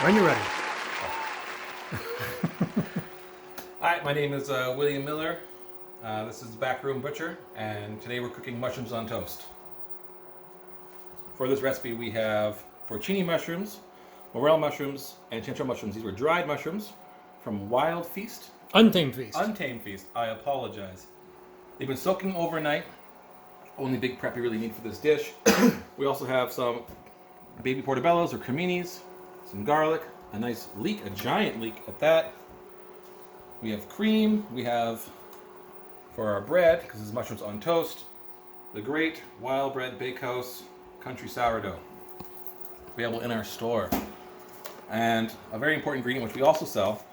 When you're ready. Hi, my name is William Miller. This is Backroom Butcher, and today we're cooking mushrooms on toast. For this recipe, we have porcini mushrooms, morel mushrooms, and chinchilla mushrooms. These were dried mushrooms from Wild Feast. Untamed Feast. Untamed Feast. I apologize. They've been soaking overnight. Only big prep you really need for this dish. We also have some baby portobellos or creminis, some garlic, a nice leek, a giant leek at that. We have cream. We have, for our bread, because this is mushrooms on toast, the great Wild Bread Bakehouse country sourdough, available in our store. And a very important ingredient, which we also sell,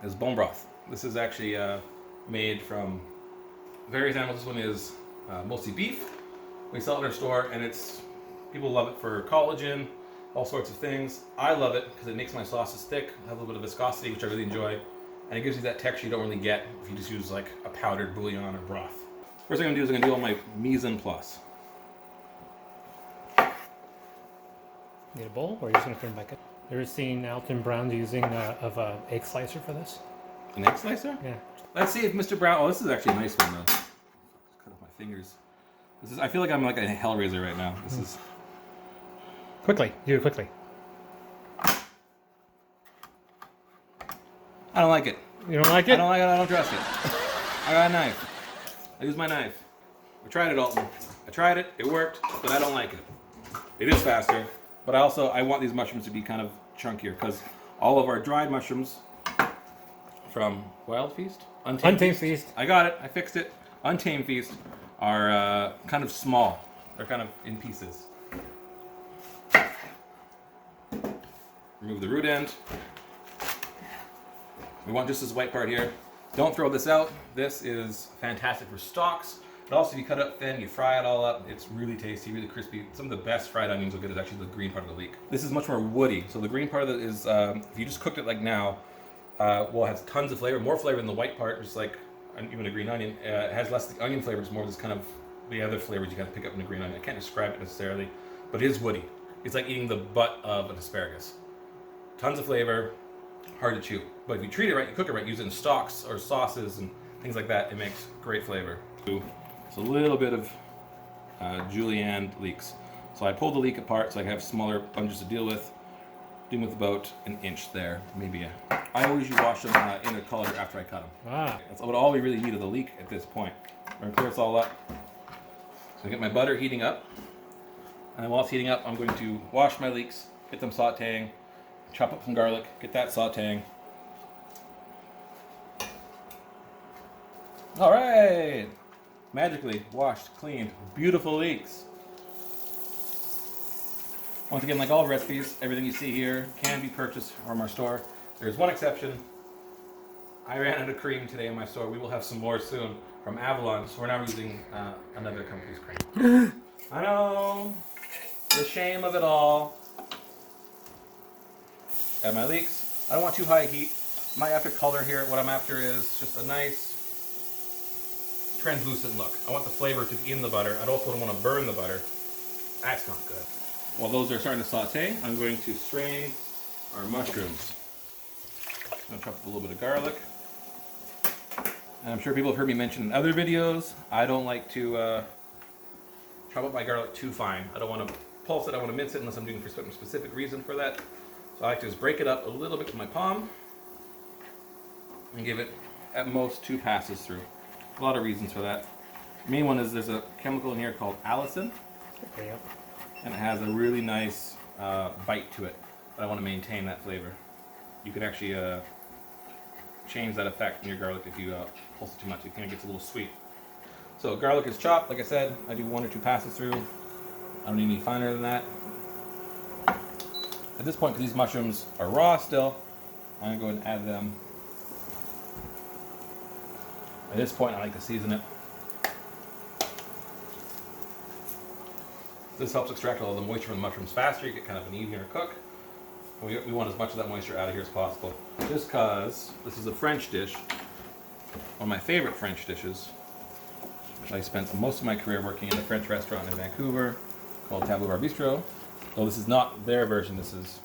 is bone broth. This is actually made from various animals. This one is mostly beef. We sell it in our store, and people love it for collagen, all sorts of things. I love it because it makes my sauces thick, have a little bit of viscosity, which I really enjoy, and it gives you that texture you don't really get if you just use like a powdered bouillon or broth. First thing I'm gonna do is I'm gonna do all my mise en place. Need a bowl, or are you just gonna put it back in? Ever seen Alton Brown using an egg slicer for this? An egg slicer? Yeah. Let's see if Mr. Brown. Oh, this is actually a nice one though. Cut off my fingers. I feel like I'm like a Hellraiser right now. This is. Quickly, do it quickly. I don't like it. You don't like it? I don't like it. I don't trust it. I got a knife. I use my knife. I tried it, Alton. I tried it. It worked, but I don't like it. It is faster, but I want these mushrooms to be kind of chunkier because all of our dried mushrooms from Wild Feast, Untamed Feast. I got it. I fixed it. Untamed Feast are kind of small. They're kind of in pieces. Remove the root end. We want just this white part here. Don't throw this out. This is fantastic for stocks. But also, if you cut it up thin, you fry it all up. It's really tasty, really crispy. Some of the best fried onions you'll get is actually the green part of the leek. This is much more woody. So the green part of it is, if you just cooked it like now, well, it has tons of flavor, more flavor than the white part, just like even a green onion. It has less the onion flavor, it's more this kind of the other flavors you kind of pick up in a green onion. I can't describe it necessarily, but it is woody. It's like eating the butt of an asparagus. Tons of flavor, hard to chew. But if you treat it right, you cook it right, use it in stocks or sauces and things like that, it makes great flavor. It's a little bit of Julienne Leeks. So I pulled the leek apart so I have smaller bunches to deal with. Dealing with about an inch there, maybe. I always wash them in a colander after I cut them. Ah. That's about all we really need of the leek at this point. We're gonna clear this all up. So I get my butter heating up. And while it's heating up, I'm going to wash my leeks, get them sauteing, chop up some garlic, get that sauteing. All right, magically washed, cleaned, beautiful leeks. Once again, like all recipes, everything you see here can be purchased from our store. There's one exception. I ran out of cream today in my store. We will have some more soon from Avalon, so we're now using another company's cream. I know, the shame of it all. Add my leeks. I don't want too high heat. I'm not after color here. What I'm after is just a nice translucent look. I want the flavor to be in the butter. I also don't want to burn the butter. That's not good. While those are starting to saute, I'm going to strain our mushrooms. I'm going to chop up a little bit of garlic. And I'm sure people have heard me mention in other videos, I don't like to chop up my garlic too fine. I don't want to pulse it, I want to mince it unless I'm doing for some specific reason for that. So I like to just break it up a little bit with my palm and give it at most 2 passes through. A lot of reasons for that. The main one is there's a chemical in here called allicin. Okay, yep. And it has a really nice bite to it, but I want to maintain that flavor. You can actually change that effect in your garlic if you pulse it too much. It kind of gets a little sweet. So garlic is chopped, like I said. I do 1 or 2 passes through. I don't need any finer than that. At this point, because these mushrooms are raw still, I'm going to go ahead and add them. At this point, I like to season it. This helps extract all the moisture from the mushrooms faster. You get kind of an easier cook. We want as much of that moisture out of here as possible. Just because this is a French dish, one of my favorite French dishes. I spent most of my career working in a French restaurant in Vancouver called Table Bar Bistro. Well, this is not their version. This is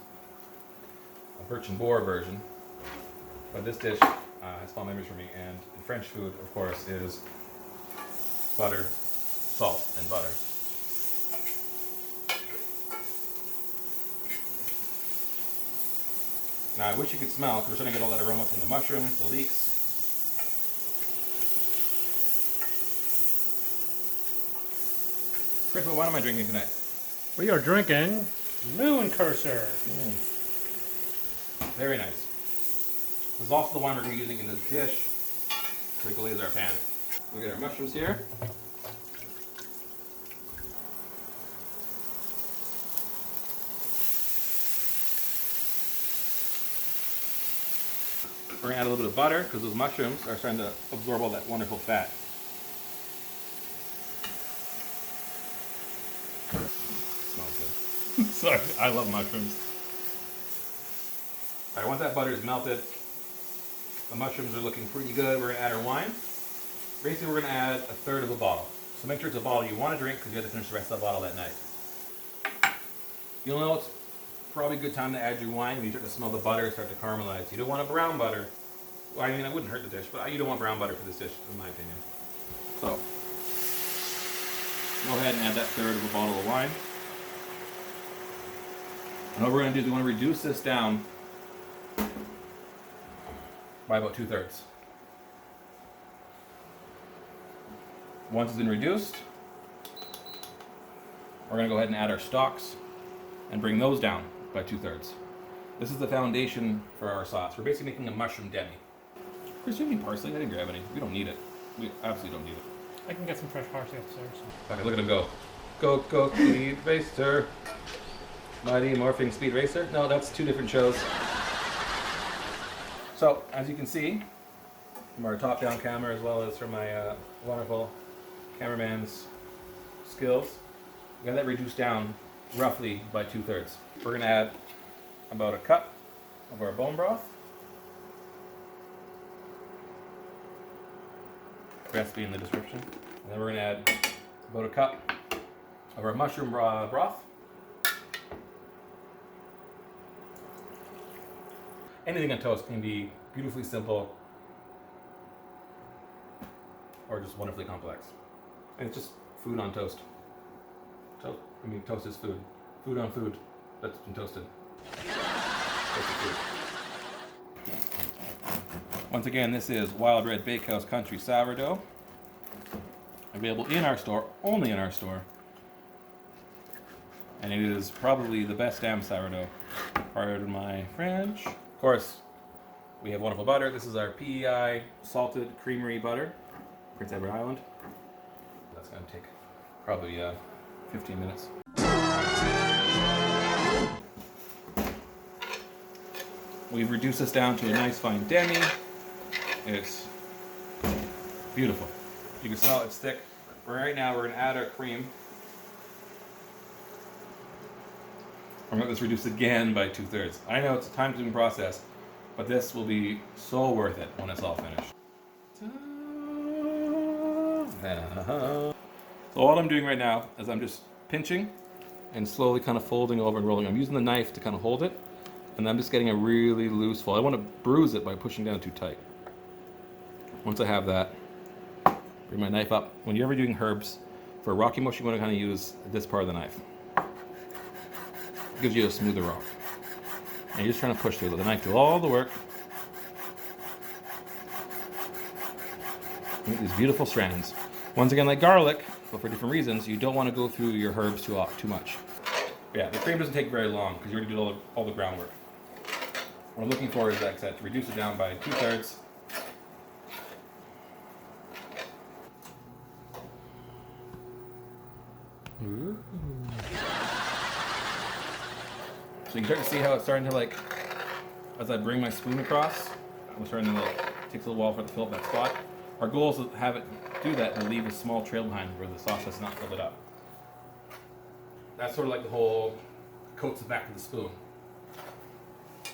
a Birch and Boar version. But this dish has fond memories for me. And in French food, of course, is butter, salt, and butter. Now I wish you could smell, because we're starting to get all that aroma from the mushrooms, the leeks. Chris, what wine am I drinking tonight? We are drinking Moon Cursor. Very nice. This is also the wine we're going to be using in this dish to glaze our pan. We get our mushrooms here. We're going to add a little bit of butter because those mushrooms are starting to absorb all that wonderful fat. Smells good. Sorry, I love mushrooms. Alright, once that butter is melted, the mushrooms are looking pretty good. We're going to add our wine. Basically, we're going to add a third of a bottle. So make sure it's a bottle you want to drink because you have to finish the rest of the bottle that night. You'll know it's probably a good time to add your wine when you start to smell the butter start to caramelize. You don't want a brown butter. Well, I mean, it wouldn't hurt the dish, but you don't want brown butter for this dish, in my opinion. So, go ahead and add that third of a bottle of wine. And what we're going to do is we want to reduce this down by about 2/3. Once it's been reduced, we're going to go ahead and add our stalks and bring those down by 2/3. This is the foundation for our sauce. We're basically making a mushroom demi. Chris, do you have any parsley? I didn't grab any. We don't need it. We absolutely don't need it. I can get some fresh parsley upstairs. Okay, look at him go. Go, Speed Racer. Mighty Morphing Speed Racer. No, that's two different shows. So, as you can see, from our top-down camera as well as from my wonderful cameraman's skills, we got that reduced down roughly by 2/3. We're going to add about a cup of our bone broth. Recipe in the description. And then we're going to add about a cup of our mushroom broth. Anything on toast can be beautifully simple or just wonderfully complex. And it's just food on toast. Toast is food. Food on food that's been toasted. Toasted food. Once again, this is Wild Red Bakehouse Country Sourdough. Available in our store, only in our store. And it is probably the best damn sourdough. Pardon my French. Of course, we have wonderful butter. This is our PEI salted creamery butter, Prince Edward Island. That's going to take probably 15 minutes. We've reduced this down to a nice fine demi. It's beautiful. You can smell it's thick. Right now we're going to add our cream. I'm going to let this reduce again by 2/3. I know it's a time-consuming process, but this will be so worth it when it's all finished. So all I'm doing right now is I'm just pinching and slowly kind of folding over and rolling. I'm using the knife to kind of hold it, and I'm just getting a really loose fold. I want to bruise it by pushing down too tight. Once I have that, bring my knife up. When you're ever doing herbs, for a rocky mush, you want to kind of use this part of the knife. It gives you a smoother rock. And you're just trying to push through. Let the knife do all the work. You get these beautiful strands. Once again, like garlic, but for different reasons, you don't want to go through your herbs too much. But yeah, the cream doesn't take very long because you already did all the groundwork. What I'm looking for is, like I said, to reduce it down by 2/3. Ooh. So you can start to see how it's starting to, like, as I bring my spoon across, I'm starting to, like, takes a little while for it to fill up that spot. Our goal is to have it do that and leave a small trail behind where the sauce has not filled it up. That's sort of like the whole coats the back of the spoon,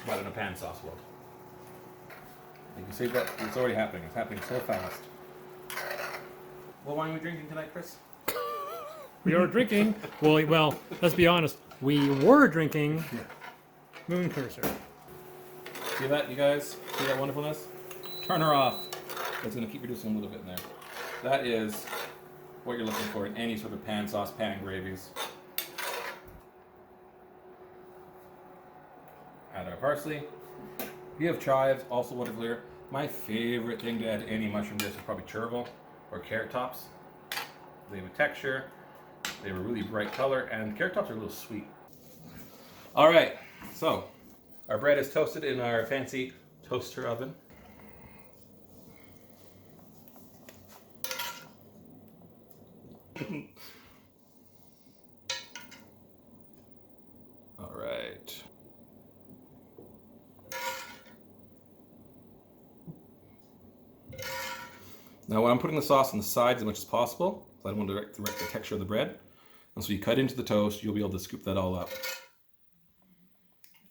but in a pan sauce world. You can see that it's already happening. It's happening so fast. What wine are we drinking tonight, Chris? We are drinking. Well, let's be honest. We were drinking Moon Cursor. See that, you guys? See that wonderfulness? Turn her off. It's going to keep reducing a little bit in there. That is what you're looking for in any sort of pan sauce, pan gravies. Add our parsley. If you have chives, also wonderful here. My favorite thing to add to any mushroom dish is probably chervil or carrot tops. They have a texture, they have a really bright color, and carrot tops are a little sweet. All right, so our bread is toasted in our fancy toaster oven. All right. Now I'm putting the sauce on the sides as much as possible, so I don't want to direct the texture of the bread. And so you cut into the toast, you'll be able to scoop that all up.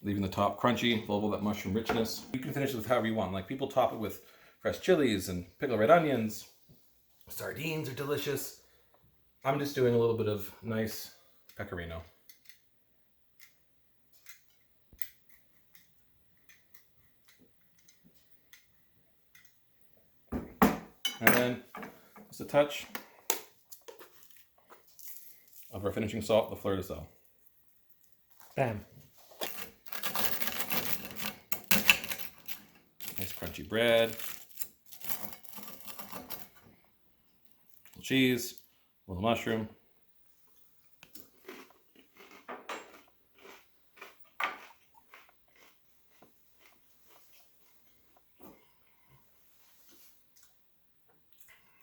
Leaving the top crunchy, full of all that mushroom richness. You can finish it with however you want. Like people top it with fresh chilies and pickled red onions. Sardines are delicious. I'm just doing a little bit of nice pecorino. And then just a touch of our finishing salt, the fleur de sel. Bam. Nice crunchy bread. Little cheese, a little mushroom.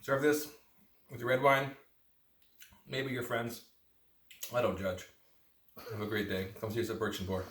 Serve this with your red wine, maybe your friends. I don't judge. Have a great day. Come see us at Birch and Boar.